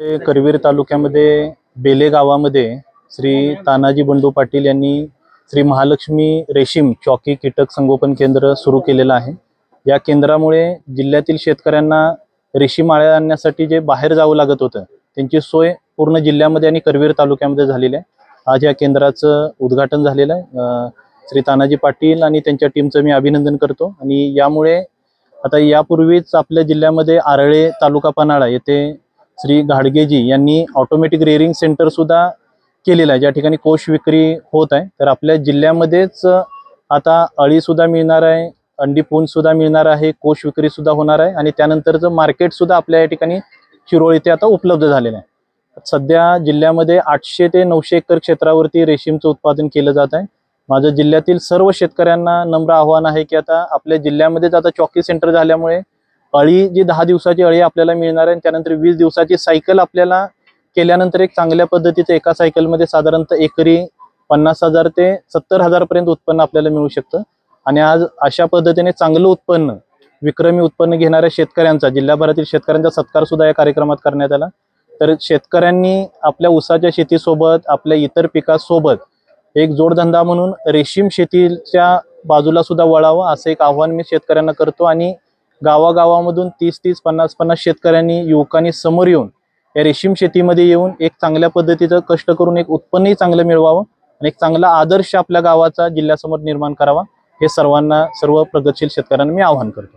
करवीर तालुक्यामध्ये बेले गावामध्ये श्री तानाजी बंडू पाटील यांनी श्री महालक्ष्मी रेशीम चॉकी कीटक संगोपन केंद्र सुरू केलेलं आहे। या केंद्रामुळे जिल्ह्यातील शेतकऱ्यांना रेशीम आळ्या आणण्यासाठी जे बाहेर जावं लागत होतं त्यांची सोय पूर्ण जिल्ह्यामध्ये आणि करवीर तालुक्यामध्ये झालेली आहे। आज या केंद्राचं उद्घाटन झालेलं आहे। श्री तानाजी पाटील आणि त्यांच्या टीमचं मी अभिनंदन करतो। आणि यामुळे आता यापूर्वीच आपल्या जिल्ह्यामध्ये आरळे तालुका पन्हाळा येथे श्री घाडगेजी यांनी ऑटोमॅटिक रेअरिंग सेंटर सुद्धा केलेलं आहे, ज्या ठिकाणी कोष विक्री होत आहे। तर आपल्या जिल्ह्यामध्येच आता अळी सुद्धा मिळणार आहे, अंडी पुंज सुद्धा मिळणार आहे, कोष विक्री सुद्धा होणार आहे आणि त्यानंतरचं मार्केट सुद्धा आपल्या या ठिकाणी शिरोळ येथे आता उपलब्ध झालेलं आहे। सध्या जिल्ह्यामध्ये 800 ते 900 एकर क्षेत्रावरती रेशीमचं उत्पादन केलं जात आहे। माझ्या जिल्ह्यातील सर्व शेतकऱ्यांना नम्र आव्हान आहे की आता आपल्या जिल्ह्यामध्येच आता चॉकी सेंटर झाल्यामुळे अळी जी 10 दिवसाची अळी आपल्याला मिळणार आहे, त्यानंतर 20 दिवसाची सायकल आपल्याला केल्यानंतर एक चांगल्या पद्धतीचं एका सायकलमध्ये साधारणतः एकरी 50,000 ते 70,000 पर्यंत उत्पन्न आपल्याला मिळू शकतं। आणि आज अशा पद्धतीने चांगलं उत्पन्न, विक्रमी उत्पन्न घेणाऱ्या शेतकऱ्यांचा, जिल्हाभरातील शेतकऱ्यांचा सत्कार सुद्धा या कार्यक्रमात करण्यात आला। तर शेतकऱ्यांनी आपल्या ऊसाच्या शेतीसोबत आपल्या इतर पिकासोबत एक जोडधंदा म्हणून रेशीम शेतीच्या बाजूला सुद्धा वळावं असं एक आव्हान मी शेतकऱ्यांना करतो। आणि गावागावामधून 30-30, 50-50 शेतकऱ्यांनी, युवकांनी समोर येऊन या रेशीम शेतीमध्ये येऊन एक चांगल्या पद्धतीचं कष्ट करून एक उत्पन्नही चांगलं मिळवावं आणि एक चांगला आदर्श आपल्या गावाचा जिल्ह्यासमोर निर्माण करावा, हे सर्वांना, सर्व प्रगतशील शेतकऱ्यांना मी आवाहन करतो।